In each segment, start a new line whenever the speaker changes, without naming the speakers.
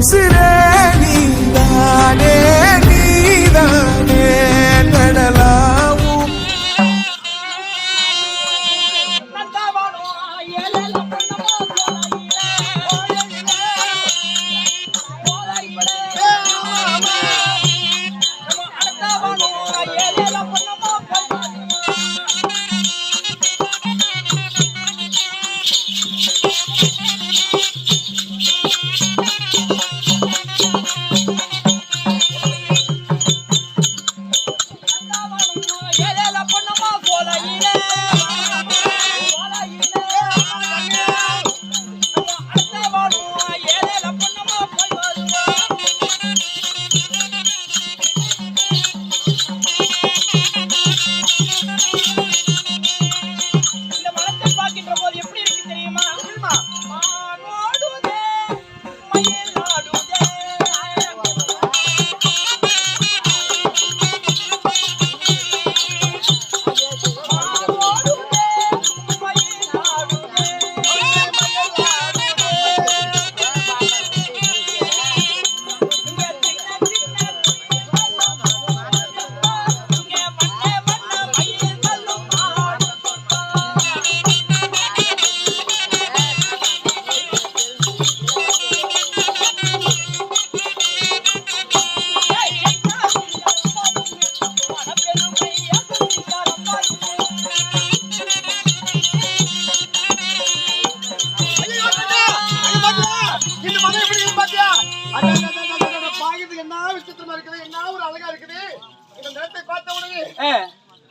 உசிரே நீதானே நீதானே கடலாவும்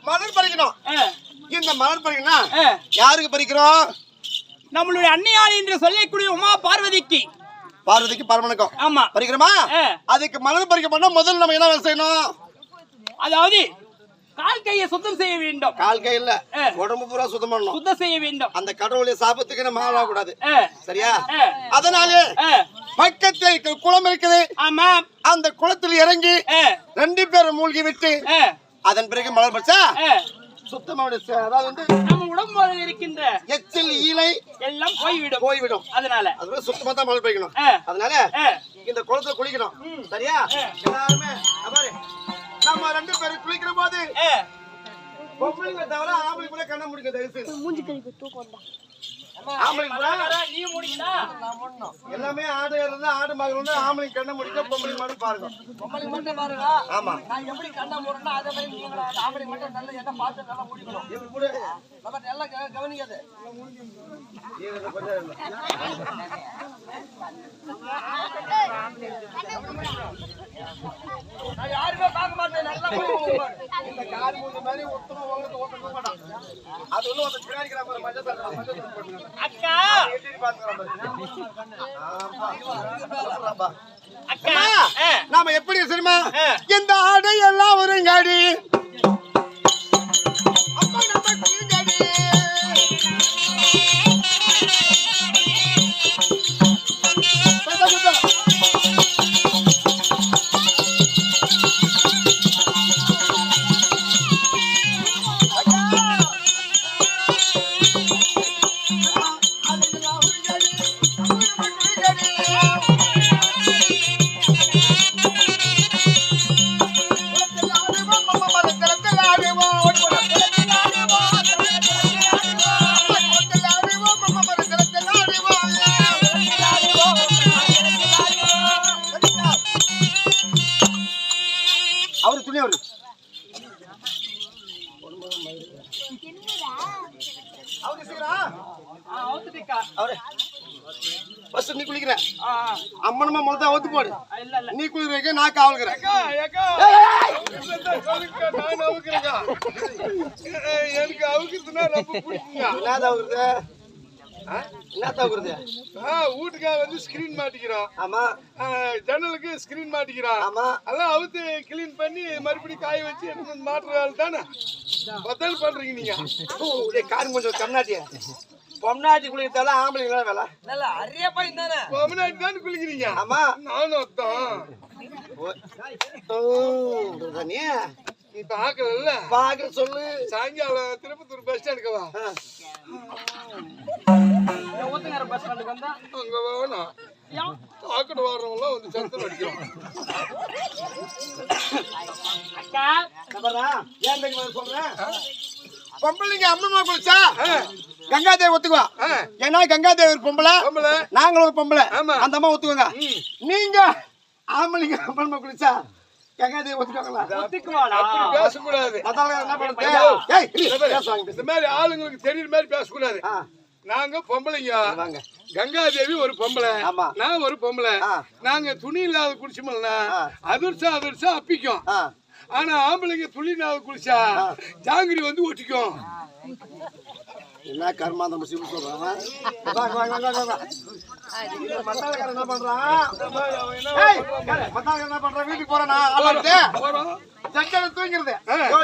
மலர் பறிக்கணும். இந்த மலர் பறிக்கணும்னா யாருக்கு பறிக்கிறோம்?
நம்மளுடைய அன்னையார் என்று சொல்லக்கூடிய உமா பார்வதிக்கு.
பார்வதிக்கு பரமனுக்கும்.
ஆமா,
பறிக்கிறோமா? அதுக்கு மலர் பறிக்க பண்ணா முதல்ல நம்ம என்ன செய்யணும்?
அதாவது கால் கையை சுத்தம் செய்ய வேண்டும்.
கால் கை இல்ல, உடம்பு பூரா சுத்தம் பண்ணணும்.
சுத்தம் செய்ய வேண்டும்.
அந்த கடவுளுடைய சாபத்துக்கு நம்ம ஆளாக கூடாது. சரியா? அதனாலே பக்கத்தில் குளம் இருக்குது.
ஆமா,
அந்த குளத்தில் இறங்கி 2 பேரும் மூழ்கி விட்டு அதன் பிறகு மலர் பறிச்சா சுத்தமான அதாவது வந்து
நம்ம உடம்புல இருக்கின்ற
எச்சில் ஈலை
எல்லாம் போய்விடும். அதனால
சுத்தமா தான் மலர் பறிக்கணும். அதனால இந்த குளத்துல குளிக்கணும். சரியா? எல்லாருமே நம்ம 2 பேரும் குளிக்கிற போது பொம்பளைங்க தவிர ஆம்பளைக்குள்ள கண்ண முடிக்க தயவுசெய்து மூஞ்சி கழுவி தூக்கம்டா. ஆம்பளைக்குள்ள நீ முடிக்கடா. எல்லாமே ஆடு இருந்தா ஆடு மகன் ஆம்பளை கண்ண முடிக்க பொம்பளை மட்டும் பாருங்க. பொம்பளை மட்டும் பாருங்க. ஆமா, நான் எப்படி கண்ண மூடுறேன்னா அதே மாதிரி நீங்க ஆம்பளை மட்டும் நல்ல எண்ணம் பார்த்து நல்லா முடிக்கணும். எப்படி கூட நம்ம நல்லா கவனிக்காது. நான் யாருமே பார்க்க மாட்டேன். நல்லா இந்த கார் மூஞ்சி மாதிரி ஒத்தமா ஓட்டு ஓட்ட மாட்டான். அது ஒண்ணு அந்த பின்னாடி கிராம மஞ்சள் அக்கா எட்டி பாத்துறோம். அக்கா நாம எப்படி தெரியுமா? இந்த ஆடை எல்லாம் ஒரு காடி அப்பா நம்ம குளிங்காடி. நீ குளிக்கிற அம்மனமா முதல்ல ஒத்து போடு. நீ குளிக்கிறீங்க, நான் காவலுக்கிறேன். எனக்கு அவுக்குறதுன்னா ரொம்ப பிடிக்குங்க. வீட்டுக்காக வந்து ஸ்கிரீன் மாட்டிக்கிறோம். ஆமா, ஜன்னலுக்கு ஸ்கிரீன் மாட்டிக்கிறோம். ஆமா, அதான் அவுத்து கிளீன் பண்ணி மறுபடியும் காய வச்சு எனக்கு மாட்டுற வேலை தானே பத்தாலும் பண்றீங்க நீங்க. கார் கொஞ்சம் கம்நாட்டியா பொம்நாட்டி குளிக்கிறதால ஆம்பளைங்களா வேலை நல்லா அரிய பையன் தானே. பொம்நாட்டி தானே குளிக்கிறீங்க? ஆமா, நானும் அர்த்தம். நீ பாக்கல பாக்க சொல்லு. சாயங்காலம் திருப்பத்தூர் பஸ் ஸ்டாண்டுக்கு வா. பஸ் ஸ்டாண்டுக்கு வந்தா அங்க வேணும்.
ஆக்கட வர்றவங்களாம் வந்து சத்தம் அடிக்கிறோம்.
அக்கா
ஏன் தெரியுமா சொல்றேன்? பொம்பளைங்க அம்மம்மா குளிச்சா கங்காதேவி ஒத்துக்குவா. ஏன்னா கங்காதேவி ஒரு பொம்பளை, நாங்களும் ஒரு பொம்பளை, அந்த அம்மா ஒத்துக்குவாங்க. நீங்க ஆம்பளைங்க அம்மம்மா குளிச்சா கங்காதேவி ஒத்துக்குவாங்களா?
ஒத்துக்குவாடா?
அப்படி பேசக்கூடாது.
அதால என்ன பண்ணுறது?
இந்த மாதிரி ஆளுங்களுக்கு தெரியுற மாதிரி பேசக்கூடாது. நாங்க பொம்பளைங்க, கங்காதேவி ஒரு பொம்பளை, நான் ஒரு பொம்பளை. நாங்க துணி இல்லாத குடிச்சோம்னா அதிர்ஷ்டம் அப்பிக்கும். ஆனா ஆம்பளைங்க துணி இல்லாத குடிச்சா ஜாங்கிரி வந்து ஒட்டிக்கும்.
என்ன கர்மா நம்ம சிவ சொல்றாங்க. மத்தாளக்காரன் என்ன பண்றான்? மத்தாளக்காரன் என்ன பண்றான்? வீட்டுக்கு போறானா? ஜட்டி தூங்கிறது,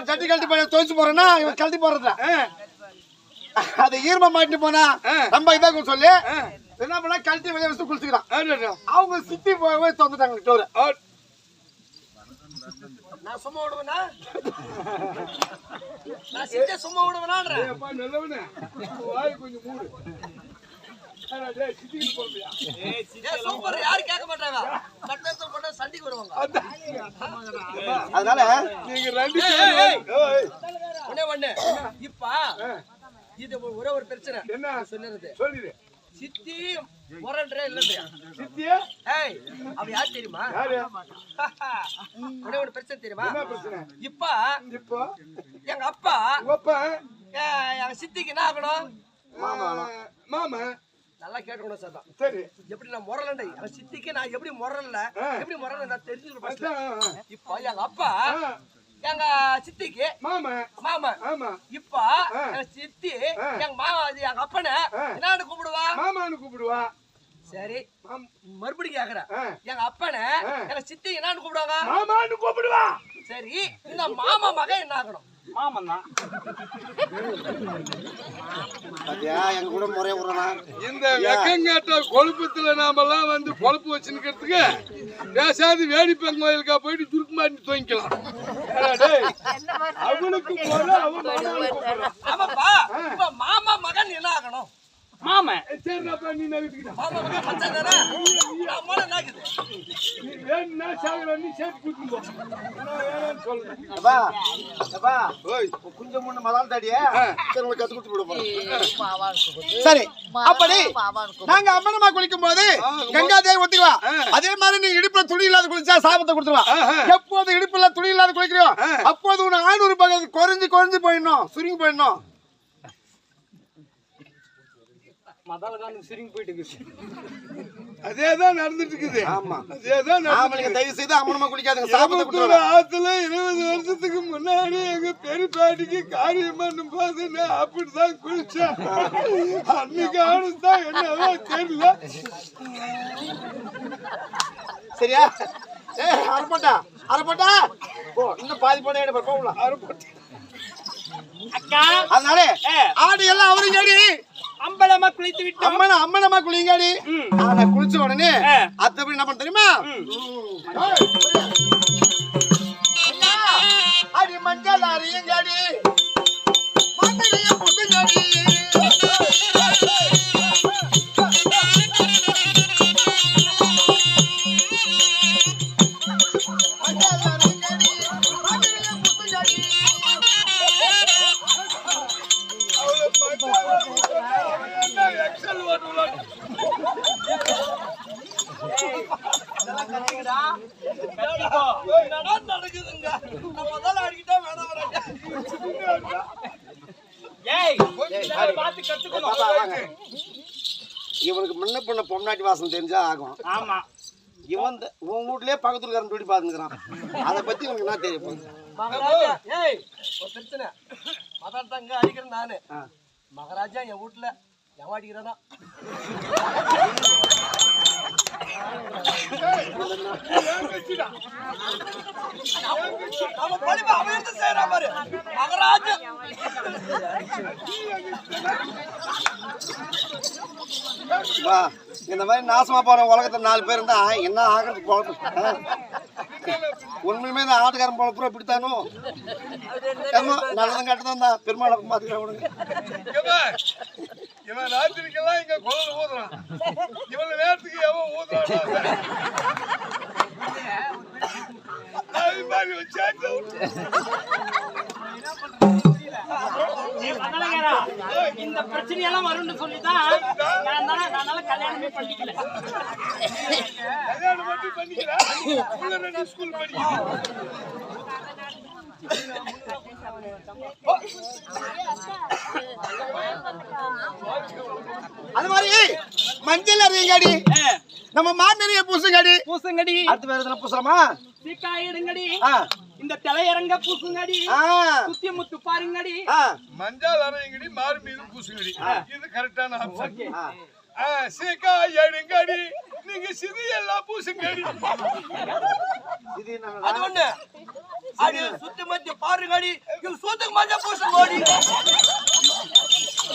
ஜட்டி கழட்டி போய் துவைச்சு போறேன்னா இவன் கழட்டி போறதுல அதை ஈரமா மாட்டிட்டு போனா நம்ம இதான் சொல்லி என்ன பண்ணா கழட்டி வெளியே வச்சு குளிச்சுக்கிறான். அவங்க சித்தி போய் தந்துட்டாங்க டோரு. நான் சும்மா விடுவேனா? நான் சித்தி சும்மா விடுவேனான்றேன்.
நல்லவனே வாய் கொஞ்சம் மூடு.
யாரும் கேட்க மாட்டாங்க. சண்டைக்கு வருவாங்க. அதனால
நீங்க ரெண்டு
இப்ப இது ஒரே ஒரு பிரச்சனை.
என்ன
சொல்லுறது?
சொல்லிடு.
சித்தி முரல்றே இல்லையா?
சித்தியா?
ஏய், அவ யார் தெரியுமா? ஒரே ஒரு பிரச்சனை தெரியுமா?
என்ன பிரச்சனை?
இப்போ எங்க அப்பா எங்க சித்திக்கு என்ன ஆகணும்?
மாமா
நல்லா கேட்கணும் சார்.
சரி,
எப்படி நான் முரலண்டை எங்க சித்திக்கு நான் எப்படி முரல்ல எப்படி முரல் நான் தெரிஞ்சுக்கிறேன். இப்போ எங்க அப்பா எங்க சித்திக்கு மாமா இப்ப எங்க சித்தி எங்க அப்பனை என்ன கூப்பிடுவா?
மாமான்னு கூப்பிடுவா.
சரி, மறுபடியும் கேக்குறேன். எங்க அப்பனை எங்க சித்தி என்னன்னு கூப்பிடுவாங்க?
மாமான்னு கூப்பிடுவா.
சரி, இந்த மாமா மகன் என்ன ஆகணும்?
மாமன் தான்.
எங்க கூட முறைய விடுறா.
இந்த வெக்கங்கேட்ட கொழுப்பத்துல நாமெல்லாம் வந்து கொழுப்பு வச்சுக்கிறதுக்கு பேசாது வேடிப்பன் கோயிலுக்கா போயிட்டு துருக்கு மாட்டி துவங்கிக்கலாம். அவனுக்கு
ஆமாப்பா, இப்ப மாமா மகன் என்ன ஆகணும்?
மாமன்.
சரிப்பா, நீ நகர்த்துக்கிட்ட
மாமா மகன் பச்சை தானே? அம்மால நாக்குது.
நீ வேணும்னா சாகுற நீ சேர்த்து கூட்டிட்டு போ. சொல்றேன்
கொஞ்சம் முன்ன மதால் தாடியே கத்து கொடுத்து விடுவோம். சரி, அப்படி நாங்க அம்மனமா குளிக்கும் போது கங்காதேவி ஒத்துக்குவா. அதே மாதிரி நீ இடுப்புல துணி இல்லாத குளிச்சா சாபத்தை கொடுத்துருவா. எப்போது இடுப்புல துணி இல்லாத குளிக்கிறியோ அப்போது உன் 600 பக்கம் குறைஞ்சு போயிடணும், சுருங்கி போயிடணும்.
மதாலகான சுருங்கி போயிட்டு இருக்கு.
அதேதான் நடந்துட்டு இருக்குது.
ஆமா,
அதேதான்.
தயவு செய்து அம்மனமா குளிக்காதுங்க, சாபத்தை கொடுத்துருவா.
ஆத்துல 20 வருஷத்துக்கு முன்னாடி எங்க பெரியப்பாட்டிக்கு காரியம் பண்ணும் போது நான் அப்படிதான் குளிச்சேன். அன்னைக்கு ஆனந்தான் என்னவோ தெரியல.
சரியா? அரைப்பட்டா இன்னும் பாதி போட அரைப்பட்டா.
அக்கா,
அதனால ஆடு எல்லாம் அவரும் கேடி
அம்பலமா குளித்து விட்டு
அம்மனமா குளிங்காடி. ஆனா குளிச்ச உடனே அத்தப்படி என்ன பண்ண தெரியுமா? அடி மஞ்சள் அறியங்காடி புசுங்காடி. இவனுக்கு முன்ன பொண்ண பொம்னாட்டி வாசம் தெரிஞ்சா ஆகும்.
ஆமா,
இவன் உன் வீட்லயே பக்கத்துக்காரன் துடி பாத்துக்கிறான். அதை பத்தி உனக்கு என்ன தெரியும்? ஒரு பிரச்சனை மதாங்க அடிக்கிறேன் நானு. மகாராஜா என் வீட்டுல எவன் அடிக்கிறதா? இந்த மாதிரி நாசமா போற உலகத்துல 4 பேர் இருந்தா என்ன ஆகிறது பொழப்பு? உண்மையுமே இந்த ஆட்டுக்காரன் பொழப்புற இப்படித்தானோ? நல்லதும் கட்டுதான் தான் பெருமாளை பாத்துக்கிறேன்.
இவன் ராத்திரிக்கெல்லாம் இங்க குழந்தை ஊதுறான். இவன் நேரத்துக்கு எவன் ஊதுறான்? அது மாதிரி வச்சாச்சு.
இந்த பிரச்சனையெல்லாம் வரும்னு சொல்லிதான் நான் கல்யாணமே பண்ணிக்கல.
கல்யாணம் மட்டும் பண்ணிக்கிறேன். ஸ்கூல் படிக்கிறேன்.
அது மாதிரி மஞ்சள் அரையங்கடி, நம்ம மாநெறிய பூசுங்கடி.
பூசுங்கடி.
அடுத்து வேற எதுனா பூசலாமா?
சீக்காயிடுங்கடி. இந்த தலையரங்க பூசுங்கடி. சுத்தி முத்து பாருங்கடி.
மஞ்சள் அரையங்கடி, மாறு மீது பூசுங்கடி. இது கரெக்டான ஆப்ஷன். சீக்கா எடுங்கடி, நீங்க சிறு எல்லாம் பூசுங்கடி.
அது ஒண்ணு. அது சுத்தி மத்தி பாருங்கடி, இவங்க சுத்துக்கு மஞ்சள் பூசுங்கடி.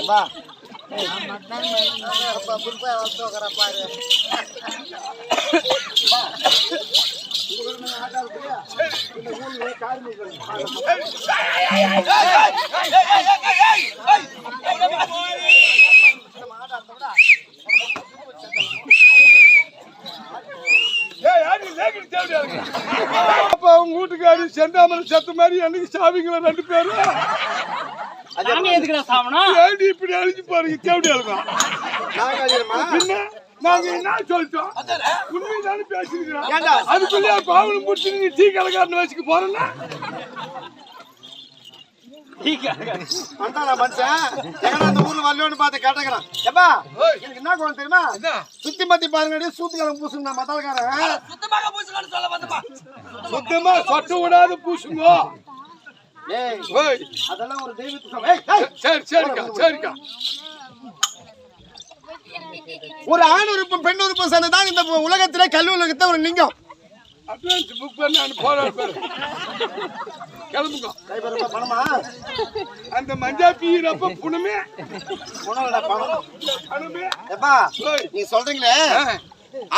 வா அப்பா புதுப்பா வந்தோக்கற பாரு. இந்த ஊர்ல கார்மிகள்
அப்ப உங்க வீட்டுக்காரி செந்தாமரை சத்து மாதிரி அன்னைக்கு சாவிங்களா 2 பேரும்? இப்படி அழிஞ்சு பாருங்க. தேவையா நாங்க என்ன சொல்லிட்டோம்? உண்மைதானே பேசிருக்கிறோம். அதுக்குள்ளே பாவனம் முடிச்சு நீங்க டீ கடைக்காரன் வச்சுக்க போறேன்னா
என்ன தெரியுமா? சுத்தி மத்தி பாருங்க, சூத்துக்காரன் பூசுங்க. மத்தாலக்காரன்
சுத்தமா சொட்ட விடாத பூசுங்க.
அதெல்லாம் ஒரு தெய்வத்துக்கு.
சரி சரிக்கா சரிக்கா.
ஒரு ஆண் உறுப்பும் பெண் உறுப்பும் சேர்ந்துதான் இந்த உலகத்திலே கல்வி உலகத்தை ஒரு லிங்கம்.
அட்வான்ஸ் புக் பண்ணி போறாரு கிளம்புங்க.
பணமா
அந்த மஞ்சா பீரப்ப புனமே
நீங்க சொல்றீங்களே,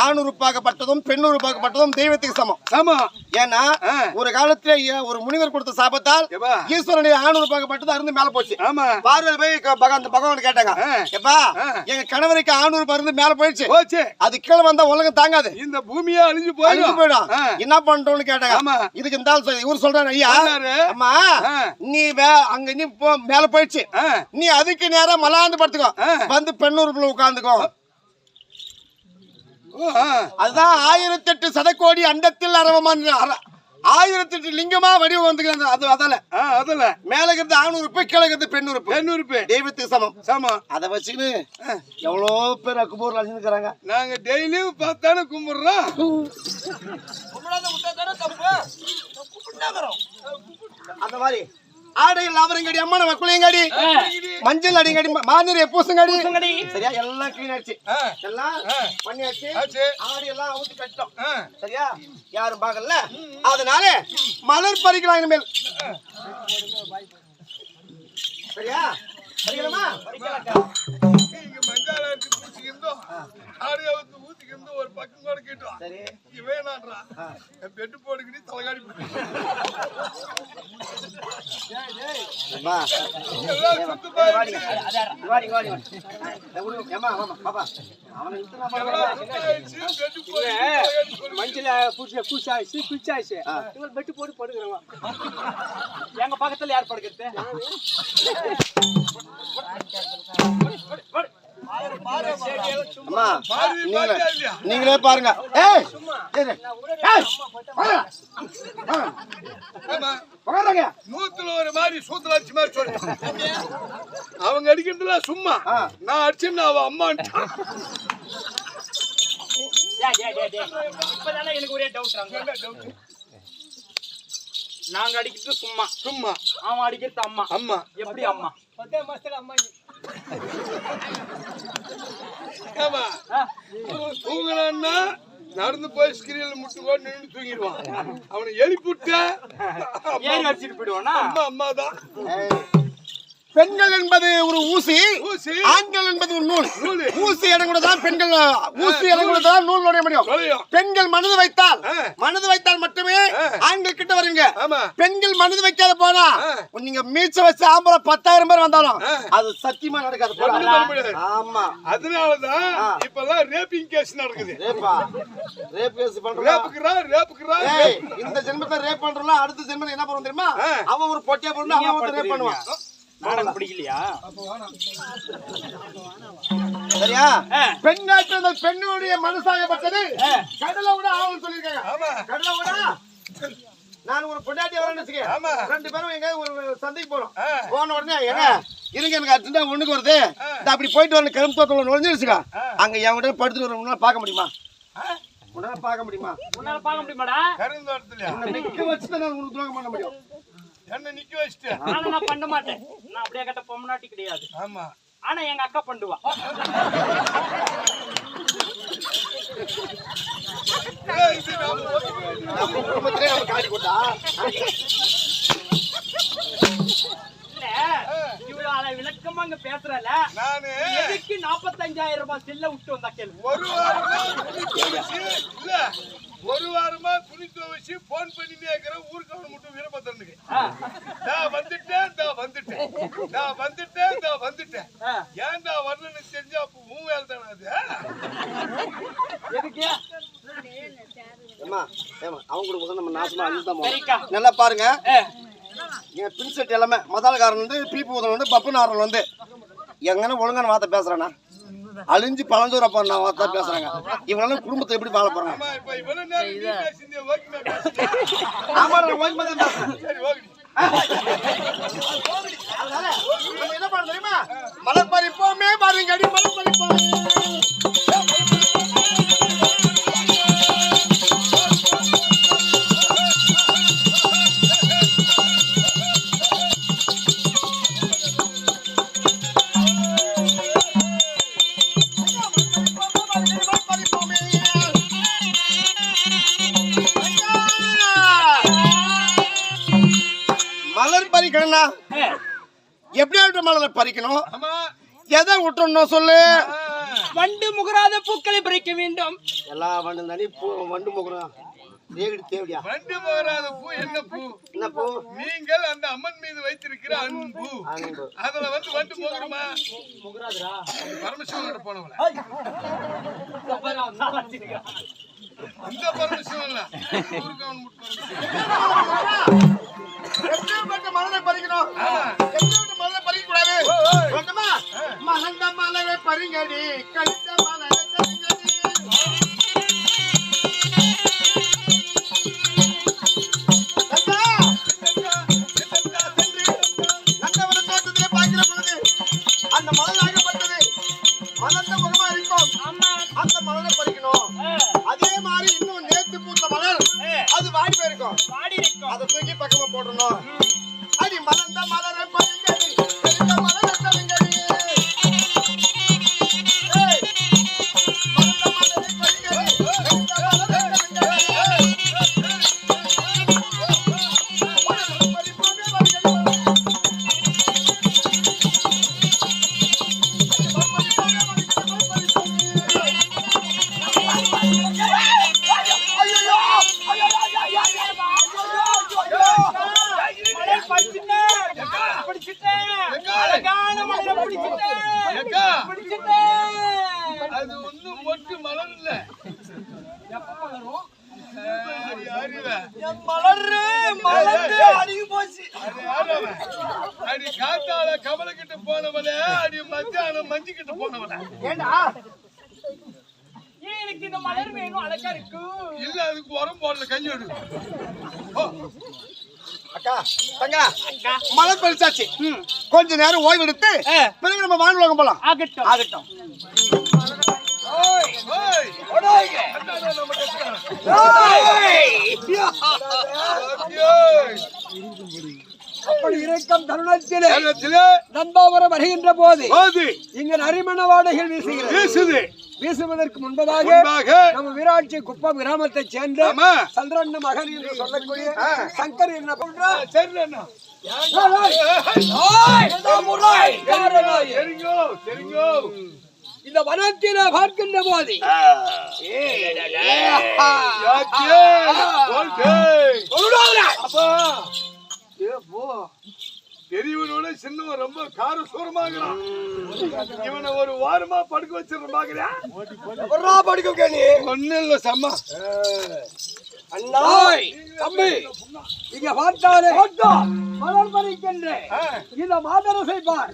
ஆண் உறுப்பாகப்பட்டதும் பெண் உறுப்பாகப்பட்டதும் தெய்வத்துக்கு சமம்.
ஆமா.
ஏன்னா ஒரு காலத்துல ஒரு முனிவர் கொடுத்த சாபத்தால் ஈஸ்வரனுடைய ஆண் உறுப்பாகப்பட்டது அருந்து மேல போச்சு.
ஆமா.
பார்வதி போய் பகவான் கேட்டாங்க, எப்பா எங்க கணவருக்கு ஆண் உறுப்பு அருந்து மேல போயிடுச்சு, அது கீழே வந்தா உலகம் தாங்காது,
இந்த பூமியா அழிஞ்சு போயிடும்,
என்ன பண்றோம்னு கேட்டாங்க. இதுக்கு இந்த இவர் சொல்றாரு, ஐயா அம்மா நீ அங்க நீ மேல போயிடுச்சு, நீ அதுக்கு நேரம் மலாந்து படுத்துக்கோ, வந்து பெண் உறுப்புல உட்கார்ந்துக்கோ. அதுதான் 1008 சதக்கோடி அண்டத்தில் அரவமான 1008 லிங்கமா வடிவம் வந்துக்கிறது. அது அதல மேல இருக்கிறது ஆண் உறுப்பு, கீழே இருக்கிறது பெண் உறுப்பு. தெய்வத்துக்கு சமம் சமம். அதை வச்சுன்னு எவ்வளோ பேர் கும்பூர்ல அழிஞ்சுக்கிறாங்க.
நாங்க டெய்லியும் பார்த்தானே கும்பிடுறோம்.
அந்த மாதிரி ஆடையில் ஆவரங்கடி, அம்மா நம்ம குளியங்கடி, மஞ்சள் அடிங்கடி, மாநில பூசுங்கடி. சரியா? எல்லாம் கிளீன் ஆச்சு, எல்லாம் பண்ணியாச்சு, ஆடி எல்லாம் ஊத்தி கட்டோம். சரியா? யாரும் பார்க்கல. அதனால மலர் பறிக்கலாம் இனிமேல். சரியா? பறிக்கலாமா?
ஒரு பக்கம் கூட கேட்டோம். இவேனான்றா பெட்டு போடுக்கடி தலைகாடி
மஞ்சள் பூச்சாயிச்சு குச்சாயிச்சு, பெட்டு போட்டு படுக்கிறோம். எங்க பக்கத்துல யார் படுக்கிறது?
நீங்களே பாருங்க.
நூத்துல ஒரு மாதிரி சூத்துல அடிச்சு மாதிரி சொல்றேன். அவங்க அடிக்கிறதுல சும்மா, நான் அடிச்சுன்னு அவ அம்மான்ட்டான்.
இப்பதானே எனக்கு ஒரே டவுட். நாங்க அடிக்கிறது சும்மா
சும்மா,
அவன் அடிக்கிறது அம்மா.
அம்மா
எப்படி அம்மா? 10 மாசத்துல அம்மா.
ஆமா. தூங்கினான்னா நடந்து போய் ஸ்கிரீன்ல முட்டு போட்டு நின்று தூங்கிடுவான். அவனை எழுப்பிவிட்ட
ஏறி அடிச்சுட்டு போயிடுவானா?
அம்மா தான்.
பெண்கள் என்பது ஒரு ஊசி, ஆண்கள் என்பது ஒரு நூல். ஊசி இடம் கூட தான் பெண்கள், ஊசி இடம் கூட தான் நூல் நுழைய முடியும். பெண்கள் மனது வைத்தால் மட்டுமே ஆண்கள் கிட்ட வருவீங்க. பெண்கள் மனது வைக்காத போனா நீங்க மீச்ச வச்சு ஆம்பளை 10,000 பேர் வந்தாலும் அது சத்தியமா நடக்காது. ஆமா,
அதனாலதான் இப்பெல்லாம் ரேப்பிங் கேஸ் நடக்குது.
ரேப் கேஸ் பண்றோம். இந்த ஜென்மத்தை ரேப் பண்றோம், அடுத்த ஜென்மத்தை என்ன பண்ணுவோம் தெரியுமா? அவன் ஒரு பொட்டியா போட்டு அவன் ரேப் பண்ணுவான்.
நாடகம் பிடிக்கலையா?
சரியா? பெண்ணாற்ற பெண்ணுடைய மனசாகப்பட்டது கடலை விட ஆவல் சொல்லியிருக்காங்க. கடலை விட நான் ஒரு பொண்டாட்டி வரேன்னு வச்சுக்கேன், 2 பேரும் எங்க ஒரு சந்தைக்கு போறோம். போன உடனே ஏங்க இருங்க, எனக்கு அர்ஜென்டா ஒண்ணுக்கு வருது, அப்படி போயிட்டு வரணும், கரும்பு தோட்டத்தில் நுழைஞ்சிருச்சுக்கா. அங்க என் கூட படுத்துட்டு வர உன்னால பார்க்க முடியுமா? உன்னால பார்க்க முடியுமாடா?
கரும்பு தோட்டத்திலயா?
நிக்க வச்சுட்டு நான் உனக்கு துரோகம் பண்ண முடியும்.
என்ன நிக்க வச்சுட்டு?
நான் பண்ண மாட்டேன். நான் அப்படியே கட்ட பொம்மநாட்டி கிடையாது.
ஆமா,
ஆனா எங்க அக்கா பண்ணுவா.
நம்ம குடும்பத்திலே நம்ம காட்டி போட்டா
இவ்வளவு விளக்கமா இங்க பேசுறல.
நானு
எதுக்கு 45,000 ரூபாய் செல்ல விட்டு வந்தா கேள்வி.
ஒரு வாரமா துணி துவைச்சு போன் பண்ணி கேக்குறேன். ஊருக்கு அவனை மட்டும் வீரபத்திரனுக்கு நான் வந்துட்டேன். ஏன்டா வரலன்னு தெரிஞ்சா அப்ப உன் வேலை தானே அது.
எதுக்கு?
அவங்க கூட நம்ம நாசமா அழிதான். நல்லா பாருங்க, என் பின்செட் எல்லாமே மதாலக்காரன் வந்து பீப்பு உதவன் வந்து பப்புனாரன் வந்து எங்கன்னா ஒழுங்கான வார்த்தை பேசுறானா, அழிஞ்சு பழஞ்சூரா பண்ண வார்த்தை பேசுறாங்க. இவங்க குடும்பத்தை எப்படி வாழ போறாங்க? என்ன பண்ண தெரியுமா? மலர் பறிப்போமே பாருங்க, அடி மலர் பறிப்போம். மலர் பறிக்கணும்னா எப்படி மலரை பறிக்கணும்? எதை விட்டுறணும் சொல்லு?
வண்டு முகராத பூக்களை பறிக்க வேண்டும்.
எல்லா வண்டு தானே வண்டு முகரம் தேவையா?
வண்டு முகராத பூ என்ன பூ?
என்ன பூ?
நீங்கள் அந்த அம்மன் மீது வைத்திருக்கிற அன்பு. அதுல வந்து வண்டு முகருமா?
முகராதரா?
பரமசிவனோட போனவள இந்த பரமசிவன் இல்ல, ஊருக்கவன்
முட்டு மலரை பறிக்கணும். மலரை பறிக்க கூடாது. மலர்ந்த மலரை பறிங்கடி, கழித்த மலரை பறிங்கடி. நந்தவன தோட்டத்திலே பார்க்கிற பொழுது அந்த மலர் ஆகப்பட்டது மலர்ந்த முகமா இருக்கும். அந்த மலரை பறிக்கணும். அதே மாதிரி இன்னும் நேத்து பூத்த மலர் அது வாடி போயிருக்கும், அதை தூக்கி பக்கமா போடணும். அடி மலர்ந்த மலரை பறிங்கடி, கழித்த மலரை பறிங்கடி. மலர்ந்த மலரை பறிங்கடி, கழித்த மலரை பறிங்கடி. பறிப்போமே பறிங்கடி.
அது ஒண்ணும் மொட்டு மலர் இல்ல. அடி காத்தால கமல கிட்ட போனவள, அடி மத்தியானம் மஞ்சு கிட்ட போனவள.
எனக்கு இந்த மலர் வேணும், அழகா இருக்கு.
இல்ல அதுக்கு உரம் போடல, கையோடு.
அக்கா தங்கா மலர் பறிச்சாச்சு, கொஞ்ச நேரம் ஓய்வு எடுத்து பிறகு நம்ம வானுலகம் போலாம்.
ஆகட்டும் ஆகட்டும்.
அப்படி இருக்கும் தருணத்திலே நந்தாவரம் வருகின்ற போது இங்க நரிமண வாடைகள் வீசுகிறது. வீசுவதற்கு முன்பதாக நம்ம வீராட்சி குப்பம் கிராமத்தை சேர்ந்த சந்திரன் மகன் என்று சொல்லக்கூடிய சங்கர் என்ன பண்ற
சரிங்கோ சரிங்கோ.
இந்த வனத்தில பார்க்கின்ற போது
பெரியவனோட சின்னவன் ரொம்ப காரசூரமாகிறான். இவனை ஒரு வாரமா படுக்க வச்சிருப்பாங்க.
படுக்க நீ
ஒண்ணு இல்ல சம்மா.
அண்ணா தம்பி இங்க பார்த்தாலே மலர் பறிக்கின்ற இந்த மாதரசை பார்.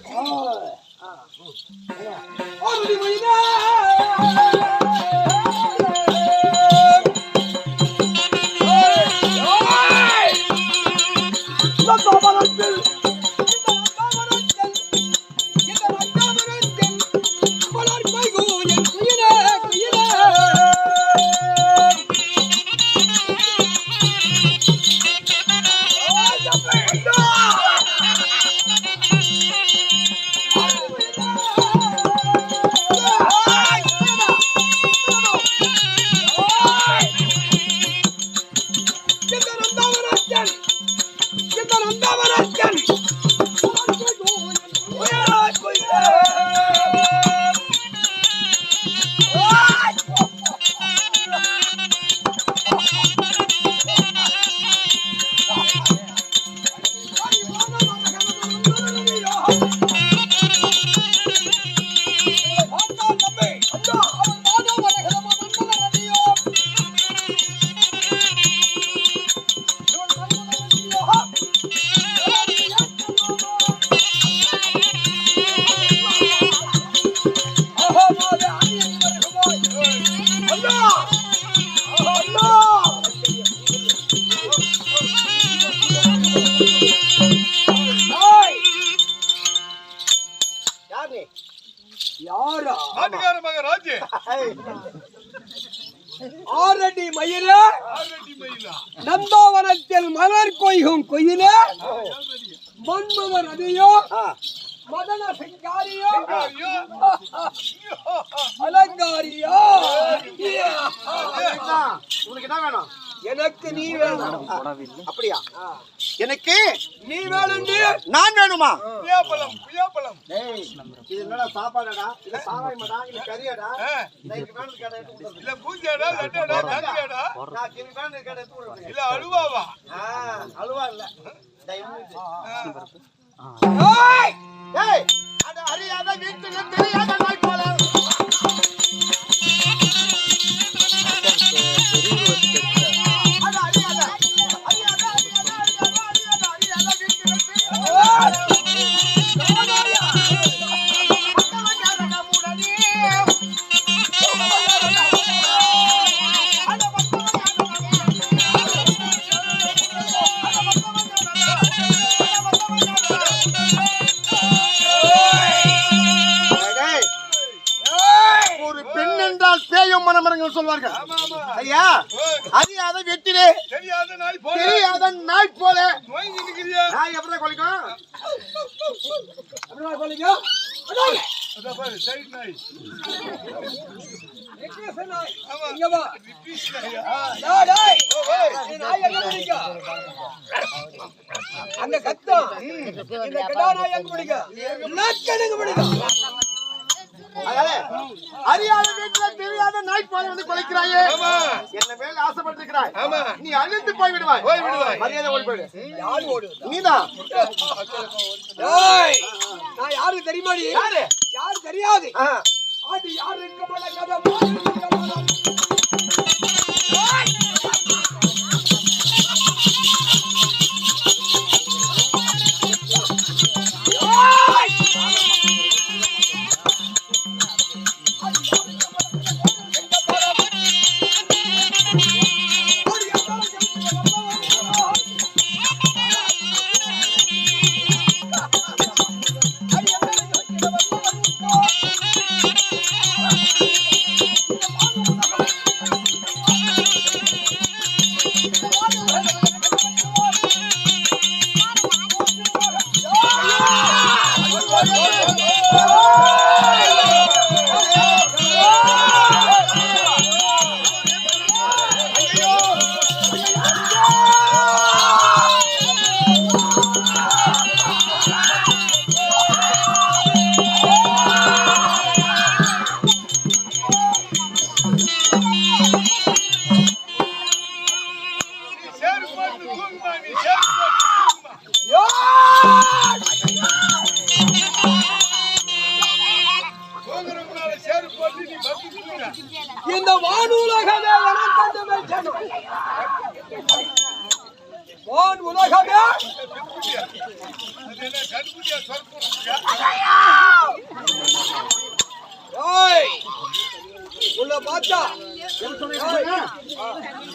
ஆரடி மயில நந்தவனத்தில் மலர் கொய்கும் கொயில மன்மவன் அதையோ மதன சிங்காரியோ அலங்காரியோ.
உனக்கு என்ன வேணும்?
எனக்கு நீ வேணும்.
அப்படியா? எனக்கு
நீ வேணும்.
நான் வேணுமா?
புயாப்பழம் புயாப்பழம்.
இது என்னடா சாப்பாடா? இல்ல சாவாயமாடா? இல்ல கறியாடா? எனக்கு வேணும் கேட்டா
இல்ல பூஜைடா லட்டடா தண்ணியாடா?
நான் எனக்கு வேணும் கேட்டா எடுத்து விடுறேன்.
இல்ல அலுவாவா?
அலுவா இல்ல.
ஏய்
அட அறியாத வீட்டுல தெரியாத நாய் போல. சொல்வார்கள். ஐயா அறியாத வெட்டிலே தெரியாத நாய் போல. நாய் எப்படி கொலைக்கும்?
அங்க கத்தம் இந்த கடா நாய் எங்க பிடிக்கும்? நாக்கடுங்க பிடிக்கும்.
அறியாத வீட்டுல தெரியாத நாய் போல வந்து கொலைக்கிறாயே. என்ன மேல ஆசைப்பட்டிருக்கிறாய். நீ அழிந்து போய் விடுவாய். மரியாதை ஓடி போயிடு.
யாரு ஓடு?
நீதான்.
நான் யாரு தெரியுமா? யாரு தெரியாது. அது யாரு இருக்க மாட்டாங்க.
வந்து தூங்குமா நீ சேரு தூங்குறதுனால சேரு போட்டு நீ பத்து தூங்குங்க.
இந்த வானுலகமே வான் உலகமே
அது என்ன கடுப்புடியா சொற்கொடுக்குறியா?
உன்னை பார்த்தா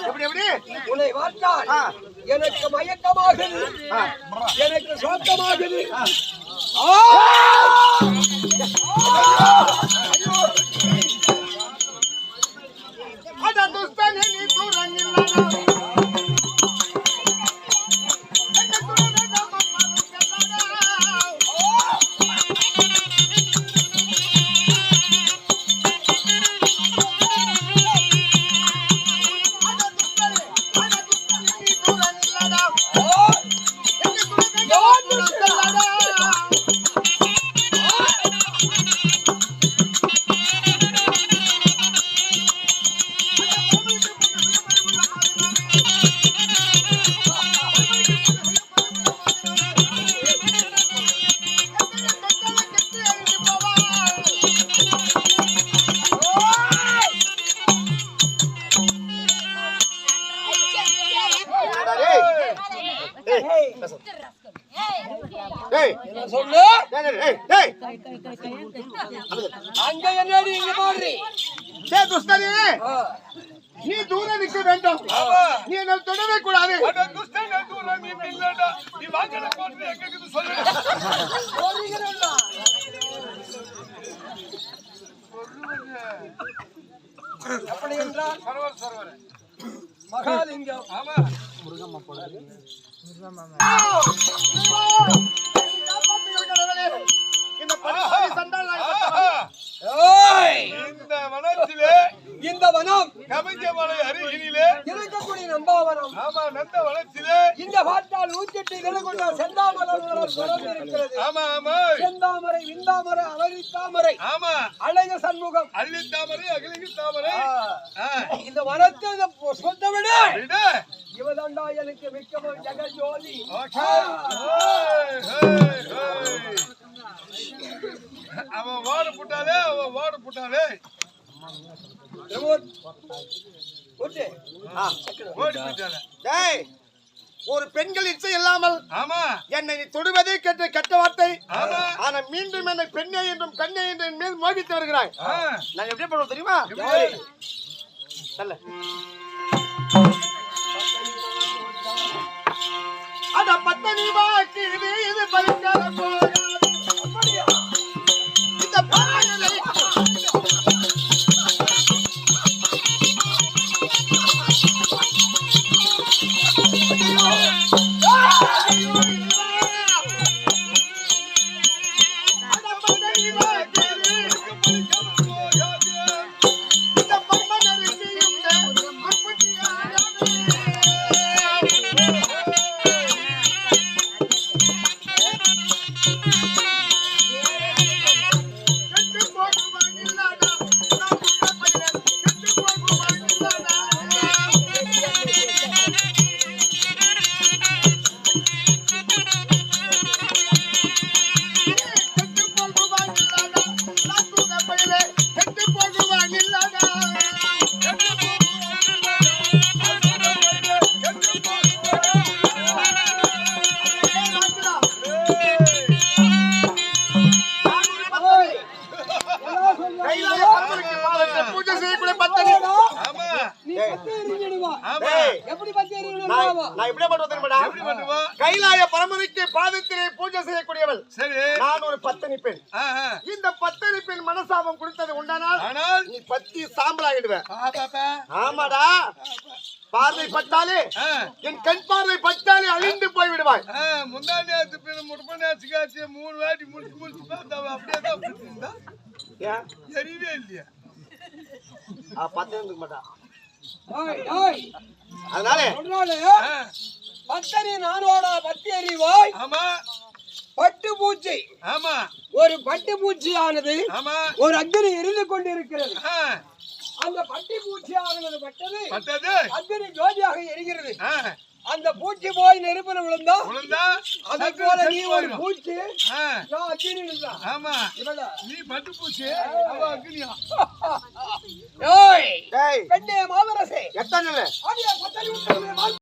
எப்படி எப்படி
உன்னை பார்த்தால் எனக்கு மயக்கமாகுது, எனக்கு சோக்கமாகுது.
அட துஷ்டனே நீ தூரங்கில்லடா
சொல்லு
டேய்
அங்க என்னடி இங்க பாரு.
டேய் துஷ்டனே நீ தூரம் நிற்க வேண்டும். நீ என்ன தொடவே கூடாது.
அட துஷ்டனே தூரம் நீ இல்லடா. நீ வாங்கல போட்டு எங்கக்கு சொல்லு.
அப்படி என்றால்
சர்வர்
மகாலிங்கம்.
ஆமா
இந்த பரிசை சண்டால்
இந்த வனத்திலே
இந்த வனம்
கவிஞமலை அருகினிலே
இருக்கக்கூடிய நம்பாவனம்.
ஆமா நந்த வனத்திலே
இந்த பார்த்தால் 108 கொண்ட செந்தாமலர் சுரந்து இருக்கிறது.
ஆமா ஆமா
செந்தாமரை, விந்தாமரை, அவரி தாமரை,
ஆமா
அழக சண்முகம்,
அள்ளி தாமரை அகிலிகி தாமரை.
இந்த வனத்தை சொந்த விட
விடு.
இவதாண்டா எனக்கு மிக்கவன் ஜெகஜோதி.
ஓகே. அவன் வாடு புட்டாலே
ஓட்டு
ஓடி போயிட்டாலே.
டேய் ஒரு பெண்கள் இச்சை இல்லாமல்
ஆமா
என்னை நீ தொடுவதே கெட்ட கெட்ட வார்த்தை.
ஆமா.
ஆனா மீண்டும் என்னை பெண்ணே என்றும் கண்ணே என்று என் மேல் மோகித்து வருகிறாய். நான் எப்படி பண்ணுவோம் தெரியுமா? அட பத்தனி வாக்கு இது பலிக்காத போகாது. இந்த பாடலை பூஜை செய்யக்கூடிய பத்தனி.
நீ பத்து எறிஞ்சிடுவா.
ஆமா
எப்படி பத்து எறியணும்?
நான் இப்படியே பண்ணுவேன் தெரியுமாடா?
எப்படி பண்ணுவோம்?
கைலாய பரமனுக்கு பாதத்திலே பூஜை செய்யக்கூடியவள்
சரி
நான் ஒரு பத்தனி பெண். இந்த பத்தனி பெண் மனசாபம் கொடுத்தது உண்டானால்
ஆனால்
நீ பத்தி சாம்பலாகிடுவேன்.
பாப்பா
ஆமாடா பார்வை பட்டாலே என் கண் பார்வை பட்டாலே அழிந்து போய் விடுவாய்.
முந்தாண்டியாச்சு பின்ன முடுப்பண்ணாச்சுக்காச்சு 3 வாட்டி முடிச்சு பார்த்தா அப்படியே தான் இருந்தா
ஏன்
எரியவே இல்லையா?
பத்து இருந்துக்க மாட்டா.
ஓய் ஓய்
அதனால
சொல்றாளே பத்தனி நானோட பத்தி எறிவாய்.
ஆமா
பட்டு பூச்சி.
ஆமா
ஒரு பட்டு பூச்சியானது
ஆமா
ஒரு அக்னி எரிந்து கொண்டிருக்கிறது.
ஆ
அந்த பட்டு பூச்சி ஆனது பட்டது
பட்டது
அக்னி ஜோதியாக எரிகிறது.
ஆ
அந்த அந்த பூச்சி போய் நெருப்புல விழுந்தா
விழுந்தா
அது போல நீ ஒரு பூச்சி நான் அக்கினி இருந்தா
ஆமா நீ பட்டு பூச்சி அவ அக்கினியா
ஏய்
ஏய்
பெண்ணே மாதரசே
எத்தனை
ஆடியா பத்தடி விட்டு